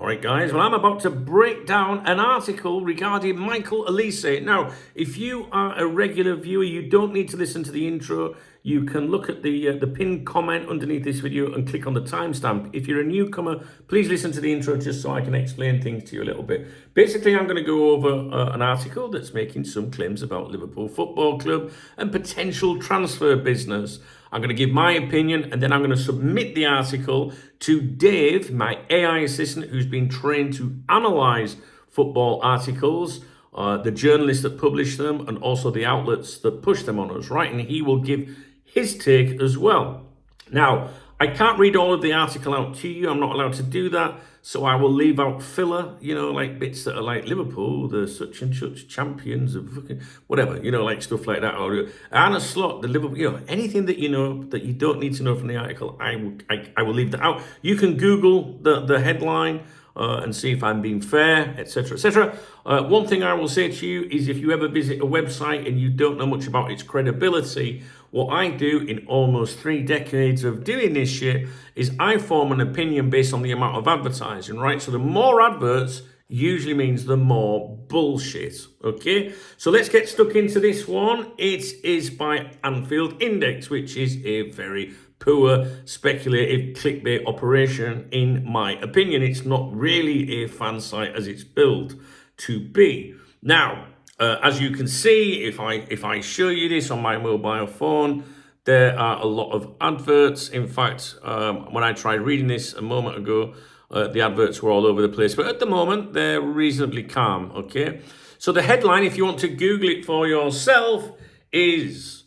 All right, guys. Well, I'm about to break down an article regarding Michael Olise. Now, if you are a regular viewer, you don't need to listen to the intro. You can look at the pinned comment underneath this video and click on the timestamp. If you're a newcomer, please listen to the intro just so I can explain things to you a little bit. Basically, I'm going to go over an article that's making some claims about Liverpool Football Club and potential transfer business. I'm going to give my opinion, and then I'm going to submit the article to Dave, my AI assistant, who's been trained to analyze football articles, the journalists that publish them, and also the outlets that push them on us, right? And he will give his take as well. Now, I can't read all of the article out to you. I'm not allowed to do that. So I will leave out filler, like bits that are like Liverpool, the such and such champions of whatever, like stuff like that. Or Anna Slot, the Liverpool, anything that you know that you don't need to know from the article, I will leave that out. You can Google the headline and see if I'm being fair, etc., etc. One thing I will say to you is if you ever visit a website and you don't know much about its credibility, what I do in almost 3 decades of doing this shit is I form an opinion based on the amount of advertising, right? So the more adverts usually means the more bullshit, okay? So let's get stuck into this one. It is by Anfield Index, which is a very poor speculative clickbait operation in my opinion. It's not really a fan site as it's billed to be. Now, as you can see, if I show you this on my mobile phone, there are a lot of adverts. In fact, when I tried reading this a moment ago, the adverts were all over the place. But at the moment, they're reasonably calm, okay? So the headline, if you want to Google it for yourself, is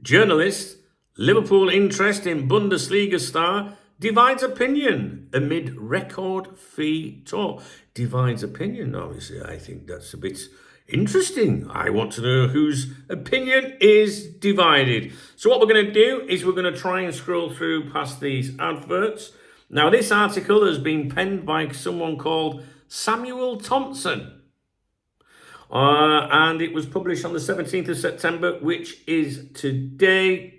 Journalist, Liverpool interest in Bundesliga star divides opinion amid record fee talk. Divides opinion, obviously. I think that's a bit interesting. I want to know whose opinion is divided. So what we're going to do is we're going to try and scroll through past these adverts. Now, this article has been penned by someone called Samuel Thompson. And it was published on the 17th of September, which is today.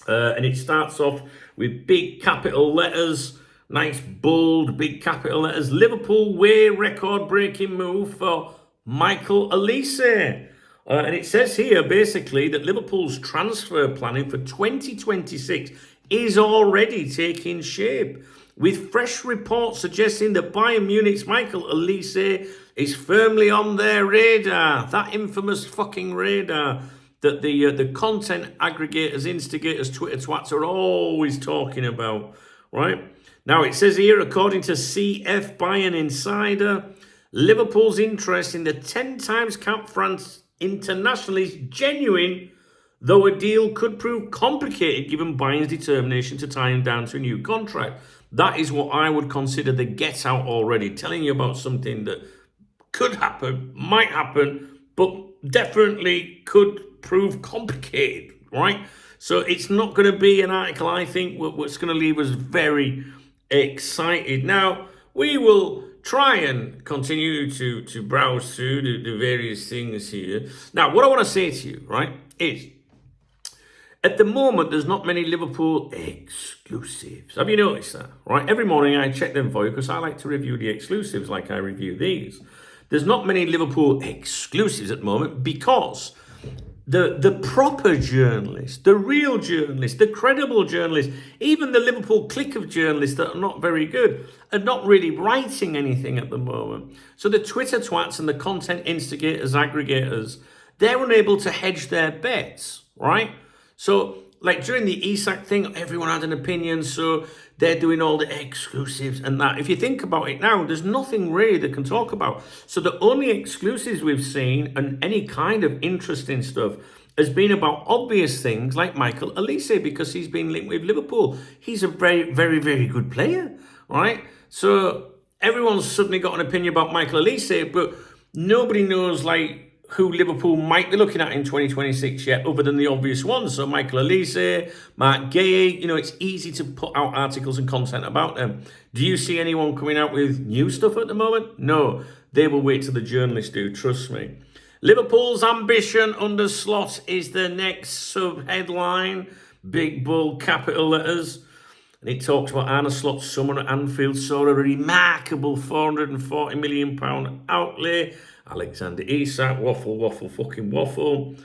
And it starts off with big capital letters, nice bold big capital letters. Liverpool way record-breaking move for Michael Olise. And it says here basically that Liverpool's transfer planning for 2026 is already taking shape, with fresh reports suggesting that Bayern Munich's Michael Olise is firmly on their radar. That infamous fucking radar that the content aggregators, instigators, Twitter twats are always talking about, right? Now, it says here, according to CF Bayern Insider, Liverpool's interest in the 10 times capped France international is genuine, though a deal could prove complicated given Bayern's determination to tie him down to a new contract. That is what I would consider the get out already, telling you about something that could happen, might happen, but definitely could prove complicated, right? So it's not going to be an article, I think, what's going to leave us very excited. Now, we will try and continue to browse through the various things here. Now, what I want to say to you, right, is at the moment, there's not many Liverpool exclusives. Have you noticed that, right? Every morning I check them for you because I like to review the exclusives like I review these. There's not many Liverpool exclusives at the moment because the proper journalists, the real journalists, the credible journalists, even the Liverpool clique of journalists that are not very good, are not really writing anything at the moment. So the Twitter twats and the content instigators, aggregators, they're unable to hedge their bets, right? So like during the ESAC thing, everyone had an opinion, so they're doing all the exclusives and that. If you think about it now, there's nothing really they can talk about. So the only exclusives we've seen and any kind of interesting stuff has been about obvious things like Michael Olise, because he's been linked with Liverpool. He's a very, very, very good player, right? So everyone's suddenly got an opinion about Michael Olise, but nobody knows who Liverpool might be looking at in 2026 yet, other than the obvious ones. So Michael Olise, Mark Gay, it's easy to put out articles and content about them. Do you see anyone coming out with new stuff at the moment? No, they will wait till the journalists do, trust me. Liverpool's ambition under Slot is the next sub-headline. Big bold capital letters. And it talks about Arne Slot's summer at Anfield saw a remarkable £440 million outlay. Alexander Isak, waffle, fucking waffle.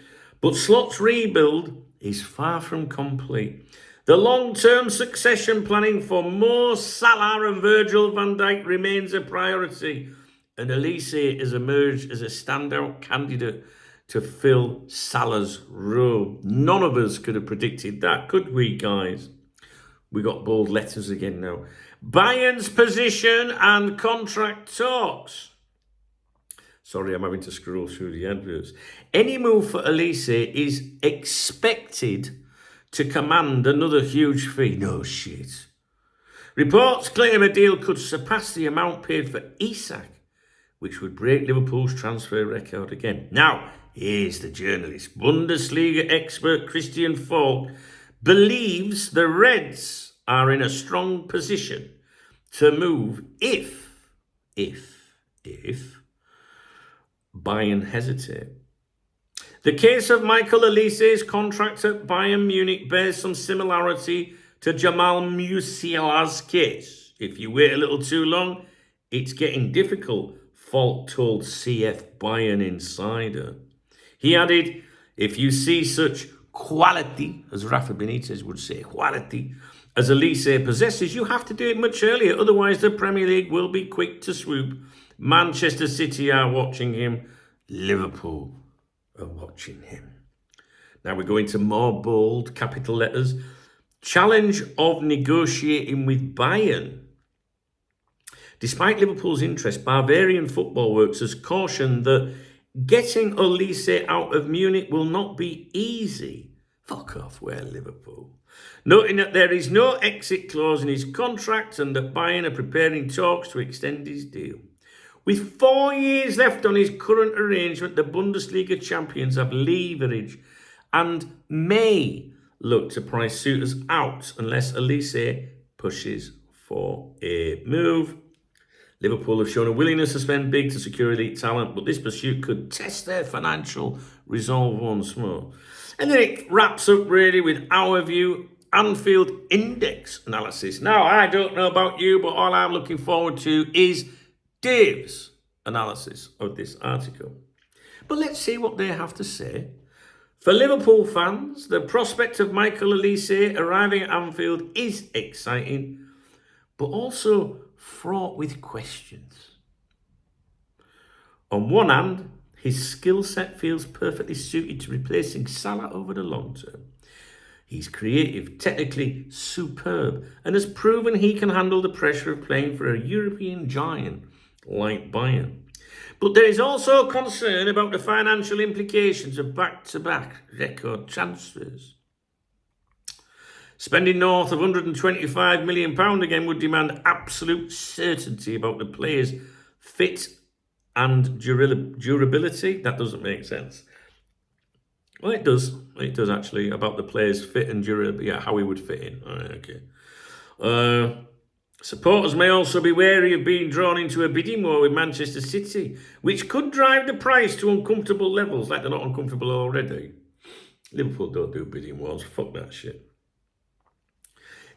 But Slot's rebuild is far from complete. The long-term succession planning for Mo Salah and Virgil van Dijk remains a priority. And Olise has emerged as a standout candidate to fill Salah's role. None of us could have predicted that, could we, guys? We got bold letters again now. Bayern's position and contract talks. Sorry, I'm having to scroll through the adverts. Any move for Olise is expected to command another huge fee. No shit. Reports claim a deal could surpass the amount paid for Isak, which would break Liverpool's transfer record again. Now, here's the journalist. Bundesliga expert Christian Falk believes the Reds are in a strong position to move if Bayern hesitate. The case of Michael Olise's contract at Bayern Munich bears some similarity to Jamal Musiala's case. If you wait a little too long, it's getting difficult, Falk told CF Bayern Insider. He added, if you see such quality, as Rafa Benitez would say, quality, as Olise possesses, you have to do it much earlier. Otherwise, the Premier League will be quick to swoop. Manchester City are watching him. Liverpool are watching him. Now we're going to more bold capital letters. Challenge of negotiating with Bayern. Despite Liverpool's interest, Bavarian Football Works has cautioned that getting Olise out of Munich will not be easy. Fuck off, we're Liverpool. Noting that there is no exit clause in his contract and that Bayern are preparing talks to extend his deal. With 4 years left on his current arrangement, the Bundesliga champions have leverage and may look to price suitors out unless Olise pushes for a move. Liverpool have shown a willingness to spend big to secure elite talent, but this pursuit could test their financial resolve once more. And then it wraps up really with our view, Anfield Index analysis. Now, I don't know about you, but all I'm looking forward to is Dave's analysis of this article. But let's see what they have to say. For Liverpool fans, the prospect of Michael Olise arriving at Anfield is exciting, but also fraught with questions. On one hand, his skill set feels perfectly suited to replacing Salah over the long term. He's creative, technically superb, and has proven he can handle the pressure of playing for a European giant like Bayern. But there is also concern about the financial implications of back-to-back record transfers. Spending north of £125 million again would demand absolute certainty about the player's fit and durability. That doesn't make sense. Well, it does. It does actually, about the player's fit and durability, how he would fit in. All right, okay. Supporters may also be wary of being drawn into a bidding war with Manchester City, which could drive the price to uncomfortable levels, like they're not uncomfortable already. Liverpool don't do bidding wars. Fuck that shit.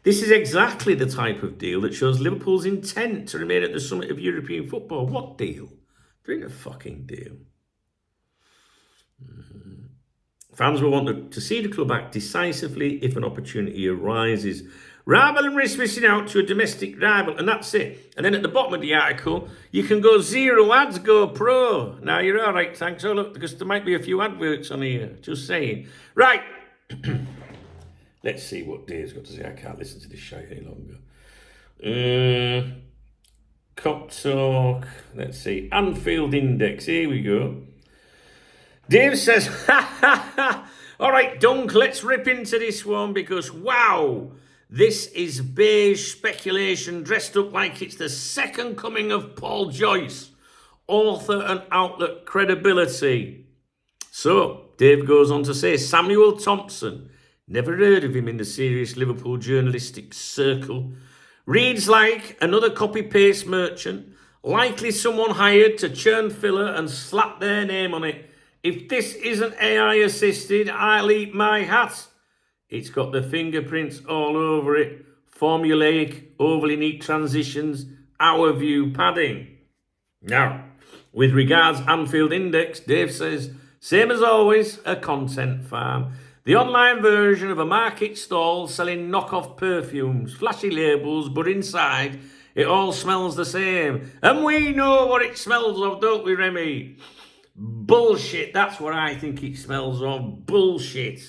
This is exactly the type of deal that shows Liverpool's intent to remain at the summit of European football. What deal? There ain't a fucking deal. Fans will want to see the club act decisively if an opportunity arises, rather than risk missing out to a domestic rival, and that's it. And then at the bottom of the article, you can go 0 ads, go pro. Now, you're all right, thanks. Oh, look, because there might be a few adverts on here. Just saying. Right. Let's see what Dave's got to say. I can't listen to this shit any longer. Cop Talk. Let's see. Anfield Index. Here we go. Dave says, all right, Dunk, let's rip into this one because, wow, this is beige speculation dressed up like it's the second coming of Paul Joyce, author and outlet credibility. So, Dave goes on to say, Samuel Thompson, never heard of him in the serious Liverpool journalistic circle, reads like another copy-paste merchant, likely someone hired to churn filler and slap their name on it. If this isn't AI assisted, I'll eat my hat. It's got the fingerprints all over it. formulaic, overly neat transitions, our view padding. Now, with regards Anfield Index, Dave says, same as always, a content farm. The online version of a market stall selling knockoff perfumes, flashy labels, but inside it all smells the same. And we know what it smells of, don't we, Remy? Bullshit, that's what I think it smells of. Bullshit.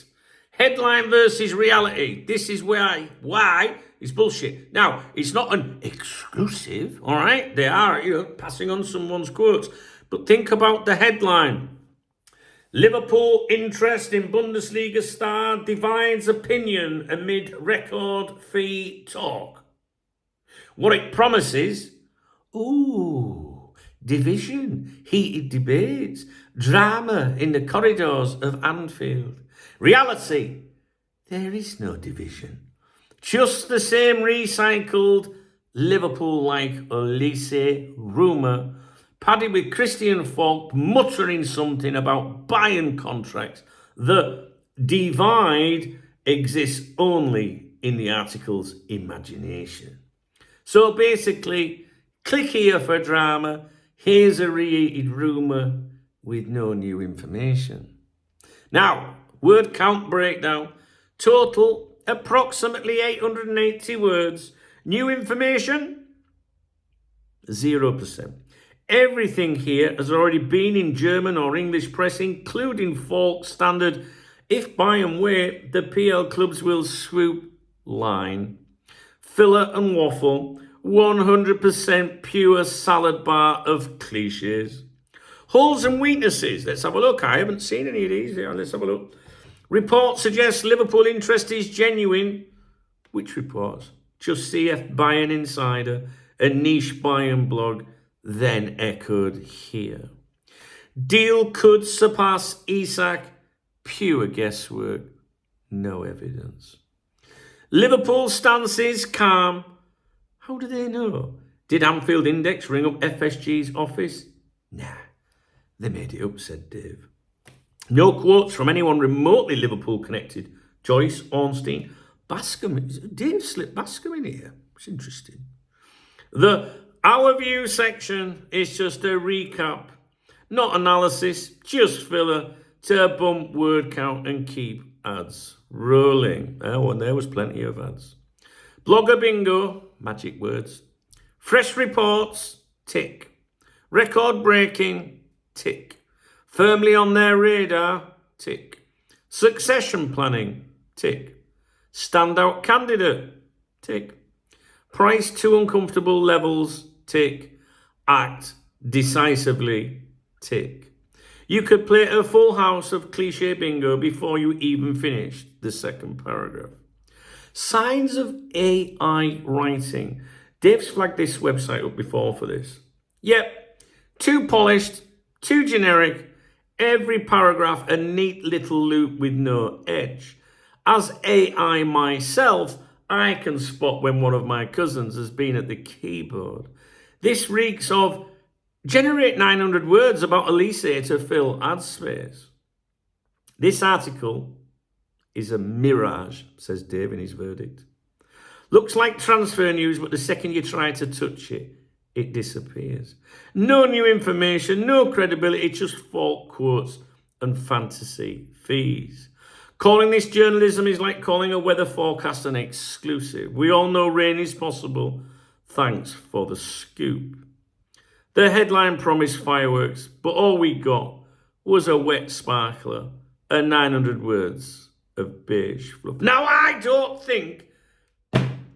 Headline versus reality. This is why it's bullshit. Now, it's not an exclusive, all right? They are, passing on someone's quotes. But think about the headline. Liverpool interest in Bundesliga star divides opinion amid record fee talk. What it promises, division, heated debates, drama in the corridors of Anfield. Reality, there is no division. Just the same recycled Liverpool-like Olise rumour, padded with Christian folk muttering something about Bayern contracts. The divide exists only in the article's imagination. So basically, click here for drama, here's a reheated rumour with no new information. Now, word count breakdown. Total, approximately 880 words. New information, 0%. Everything here has already been in German or English press, including folk standard. If Bayern wait, the PL clubs will swoop line. Filler and waffle, 100% pure salad bar of cliches. Holes and weaknesses, let's have a look. I haven't seen any of these. Let's have a look. Report suggests Liverpool interest is genuine. Which reports? Just CF Bayern Insider, a niche Bayern blog, then echoed here. Deal could surpass Isak, pure guesswork, no evidence. Liverpool stance is calm. How do they know? Did Anfield Index ring up FSG's office? Nah, they made it up, said Dave. No quotes from anyone remotely Liverpool connected. Joyce, Ornstein, Bascom. Dave slipped Bascom in here. It's interesting. The Our View section is just a recap, not analysis, just filler to bump word count and keep ads rolling. Oh, and there was plenty of ads. Blogger bingo, magic words. Fresh reports, tick. Record breaking, tick. Firmly on their radar, tick. Succession planning, tick. Standout candidate, tick. Price to uncomfortable levels, tick. Act decisively, tick. You could play a full house of cliche bingo before you even finished the second paragraph. Signs of AI writing. Dave's flagged this website up before for this. Yep, too polished, too generic, every paragraph a neat little loop with no edge. As AI myself, I can spot when one of my cousins has been at the keyboard. This reeks of generate 900 words about Olise to fill ad space. This article is a mirage, says Dave in his verdict. Looks like transfer news, but the second you try to touch it, it disappears. No new information, no credibility, just fault quotes and fantasy fees. Calling this journalism is like calling a weather forecast an exclusive. We all know rain is possible. Thanks for the scoop. The headline promised fireworks, but all we got was a wet sparkler and 900 words of beige fluff. Now, I don't think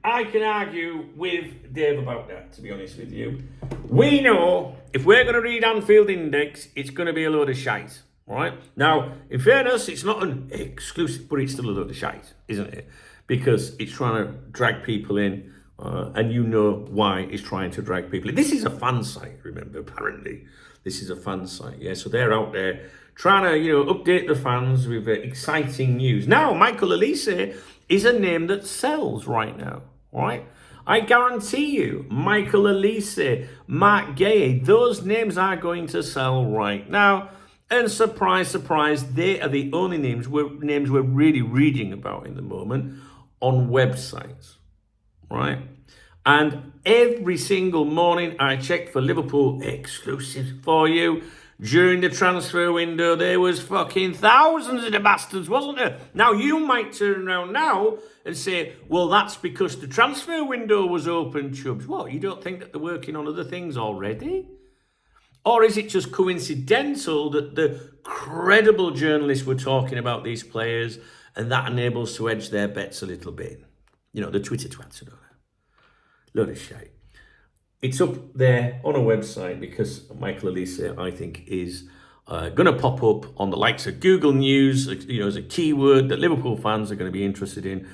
I can argue with Dave about that, to be honest with you. We know if we're going to read Anfield Index, it's going to be a load of shite. All right. Now, in fairness, it's not an exclusive, but it's still a load of shite, isn't it? Because it's trying to drag people in, and you know why it's trying to drag people in. This is a fan site, remember, apparently. This is a fan site, yeah? So they're out there trying to, update the fans with exciting news. Now, Michael Olise is a name that sells right now, all right? I guarantee you, Michael Olise, Mark Gay, those names are going to sell right now. And surprise, surprise, they are the only names we're really reading about in the moment on websites. right? And every single morning I checked for Liverpool exclusives for you. During the transfer window, there was fucking thousands of the bastards, wasn't there? Now, you might turn around now and say, well, that's because the transfer window was open, Chubbs. What, you don't think that they're working on other things already? Or is it just coincidental that the credible journalists were talking about these players and that enables to edge their bets a little bit? You know, the Twitter twats and all that. Load of shite. It's up there on a website because Michael Olise, I think, is going to pop up on the likes of Google News, you know, as a keyword that Liverpool fans are going to be interested in.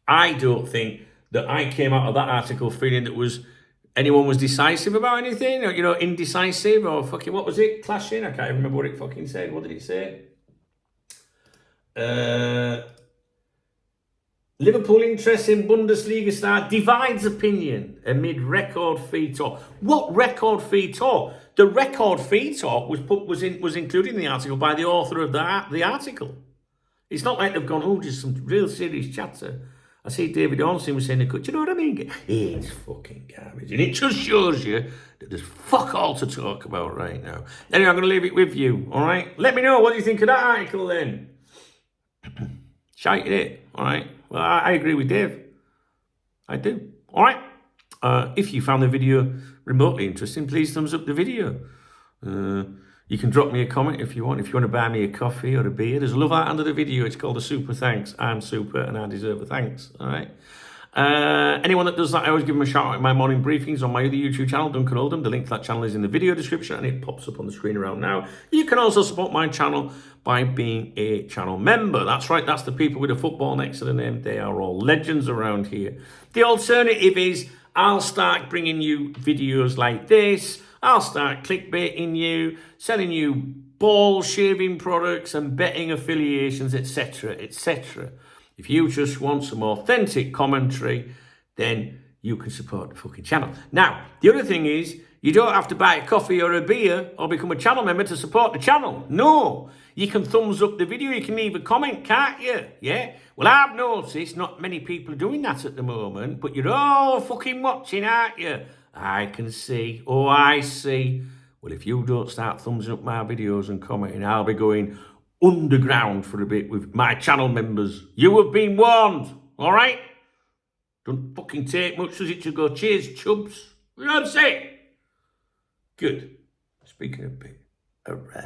I don't think that I came out of that article feeling that anyone was decisive about anything, or, you know, indecisive, or fucking, what was it? Clashing? I can't even remember what it fucking said. What did it say? Liverpool interest in Bundesliga star divides opinion amid record fee talk. What record fee talk? The record fee talk was included in the article by the author of the article. It's not like they've gone, oh, just some real serious chatter. I see David Ornstein was saying, do you know what I mean? It's fucking garbage. And it just shows you that there's fuck all to talk about right now. Anyway, I'm going to leave it with you, all right? Let me know what you think of that article then. Shite it, all right? Well, I agree with Dave. I do. All right. If you found the video remotely interesting, please thumbs up the video. You can drop me a comment if you want. If you want to buy me a coffee or a beer, there's a love art under the video. It's called a super thanks. I'm super and I deserve a thanks. All right. Anyone that does that, I always give them a shout out in my morning briefings on my other YouTube channel, Duncan Oldham. The link to that channel is in the video description and it pops up on the screen around now. You can also support my channel by being a channel member. That's right, that's the people with a football next to the name. They are all legends around here. The alternative is I'll start bringing you videos like this. I'll start clickbaiting you, selling you ball shaving products and betting affiliations, etc., etc. If you just want some authentic commentary, then you can support the fucking channel. Now, the other thing is, you don't have to buy a coffee or a beer or become a channel member to support the channel. No, you can thumbs up the video, you can leave a comment, can't you? Yeah? Well, I've noticed not many people are doing that at the moment, but you're all fucking watching, aren't you? I can see. Oh, I see. Well, if you don't start thumbsing up my videos and commenting, I'll be going underground for a bit with my channel members. You have been warned, all right? Don't fucking take much, does it, to go, cheers, Chubbs? You know what I'm saying? Good. Speaking of big, all right.